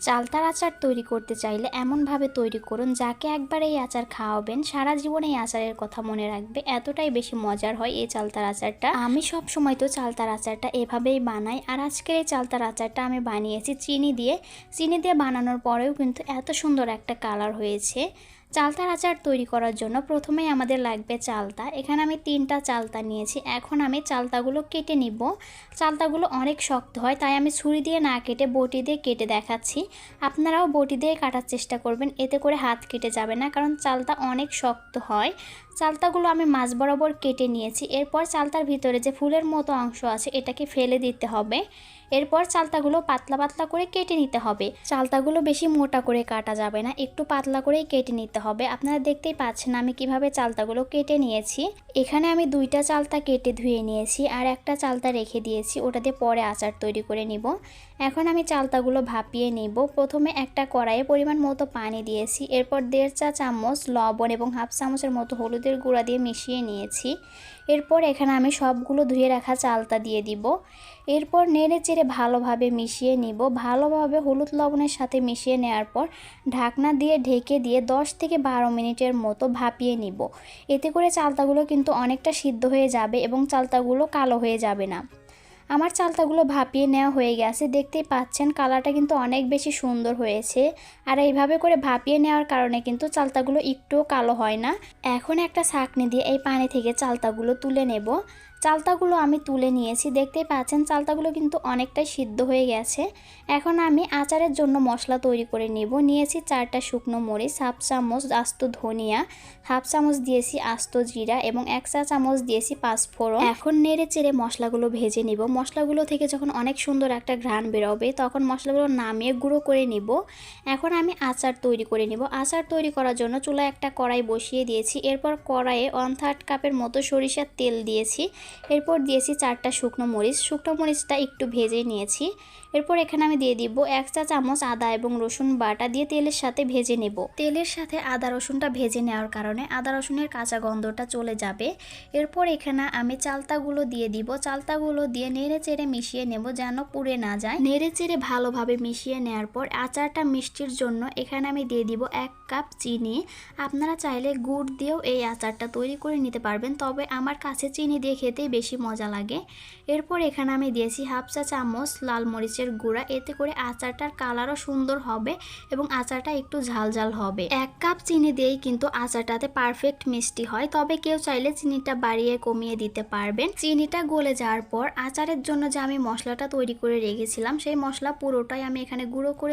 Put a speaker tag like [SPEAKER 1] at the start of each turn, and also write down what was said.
[SPEAKER 1] চালতার আচার তৈরি করতে চাইলে এমনভাবে তৈরি করুন যাকে একবার এই আচার খাওয়াবেন সারা জীবন এই আচারের কথা মনে রাখবে। এতটাই বেশি মজার হয় এই চালতার আচারটা। আমি সব সময় তো চালতার আচারটা এভাবেই বানাই, আর আজকের এই চালতার আচারটা আমি বানিয়েছি চিনি দিয়ে। চিনি দিয়ে বানানোর পরেও কিন্তু এত সুন্দর একটা কালার হয়েছে। চালতার আচার তৈরি করার জন্য প্রথমেই আমাদের লাগবে চালতা। এখানে আমি 3টা চালতা নিয়েছি। এখন আমি চালতাগুলো কেটে নিব। চালতাগুলো অনেক শক্ত হয়, তাই আমি ছুরি দিয়ে না কেটে বটি দিয়ে কেটে দেখাচ্ছি। আপনারাও বটি দিয়ে কাটার চেষ্টা করবেন, এতে করে হাত কেটে যাবে না, কারণ চালতা অনেক শক্ত হয়। চালতাগুলো আমি মাঝ বরাবর কেটে নিয়েছি। এরপর চালতার ভিতরে যে ফুলের মতো অংশ আছে এটাকে ফেলে দিতে হবে। এরপর চালতাগুলো পাতলা পাতলা করে কেটে নিতে হবে। চালতাগুলো বেশি মোটা করে কাটা যাবে না, একটু পাতলা করেই কেটে নিতে হবে। আপনারা দেখতেই পাচ্ছেন আমি কিভাবে চালতাগুলো কেটে নিয়েছি। এখানে আমি 2টা চালতা কেটে ধুয়ে নিয়েছি, আর একটা চালতা রেখে দিয়েছি, ওটা দিয়ে পরে আচার তৈরি করে নিব। এখন আমি চালতাগুলো ভাপিয়ে নিব। প্রথমে একটা কড়াইয়ে পরিমাণ মতো পানি দিয়েছি, এরপর 1.5 চা চামচ লবণ এবং হাফ চামচের মতো হলুদের গুঁড়া দিয়ে মিশিয়ে নিয়েছি। এরপর এখানে আমি সবগুলো ধুয়ে রাখা চালতা দিয়ে দিব। এরপর নেড়ে চেড়ে ভালোভাবে মিশিয়ে নিব। ভালোভাবে হলুদ লবণের সাথে মিশিয়ে নেওয়ার পর ঢাকনা দিয়ে ঢেকে দিয়ে 10 থেকে 12 মিনিটের মতো ভাপিয়ে নিব। এতে করে চালতাগুলো কিন্তু অনেকটা সিদ্ধ হয়ে যাবে এবং চালতাগুলো কালো হয়ে যাবে না। আমার চালতাগুলো ভাপিয়ে নেওয়া হয়ে গেছে, দেখতেই পাচ্ছেন কালারটা কিন্তু অনেক বেশি সুন্দর হয়েছে। আর এইভাবে করে ভাপিয়ে নেওয়ার কারণে কিন্তু চালতাগুলো একটুও কালো হয় না। এখন একটা ছাঁকনি দিয়ে এই পানি থেকে চালতাগুলো তুলে নেব। চালতাগুলো আমি তুলে নিয়েছি, দেখতেই পাচ্ছেন চালতাগুলো কিন্তু অনেকটাই সিদ্ধ হয়ে গেছে। এখন আমি আচারের জন্য মশলা তৈরি করে নেব। নিয়েছি 4টা শুকনো মরিচ, হাফ চামচ আস্ত ধনিয়া, হাফ চামচ দিয়েছি আস্ত জিরা এবং 1 চা চামচ দিয়েছি পাঁচফোড়ন। এখন নেড়ে চেড়ে মশলাগুলো ভেজে নিব। মশলাগুলো থেকে যখন অনেক সুন্দর একটা ঘ্রাণ বেরোবে তখন মশলাগুলো নামিয়ে গুঁড়ো করে নিব। এখন আমি আচার তৈরি করে নিব। আচার তৈরি করার জন্য চুলায় একটা কড়াই বসিয়ে দিয়েছি। এরপর কড়াইয়ে 1/3 কাপের মতো সরিষার তেল দিয়েছি। এরপর দিয়েছি 4টা শুকনো মরিচ। শুকনো মরিচটা একটু ভেজে নিয়েছি। এরপর এখানে আমি দিয়ে দিব 1 চা চামচ আদা এবং রসুন বাটা দিয়ে তেলের সাথে ভেজে নেব। তেলের সাথে আদা রসুনটা ভেজে নেওয়ার কারণে আদা রসুনের কাঁচা গন্ধটা চলে যাবে। এরপর এখানে আমি চালতাগুলো দিয়ে দিব। চালতাগুলো দিয়ে নেড়ে চেড়ে মিশিয়ে নেব যেন পুড়ে না যায়। নেড়ে চেড়ে ভালোভাবে মিশিয়ে নেওয়ার পর আচারটা মিষ্টির জন্য এখানে আমি দিয়ে দিব 1 কাপ চিনি। আপনারা চাইলে গুড় দিয়েও এই আচারটা তৈরি করে নিতে পারবেন, তবে আমার কাছে চিনি দিয়ে খেতেই বেশি মজা লাগে। এরপর এখানে আমি দিয়েছি হাফ চা চামচ লাল মরিচের গুঁড়া। এতে করে আচারটার কালারও সুন্দর হবে এবং আচারটা একটু ঝাল ঝাল হবে। 1 কাপ চিনি দিয়েই কিন্তু আচারটাতে পারফেক্ট মিষ্টি হয়, তবে কেউ চাইলে চিনিটা বাড়িয়ে কমিয়ে দিতে পারবেন। চিনিটা গলে যাওয়ার পর আচারের জন্য যে আমি মশলাটা তৈরি করে রেখেছিলাম সেই মশলা পুরোটাই আমি এখানে গুঁড়ো করে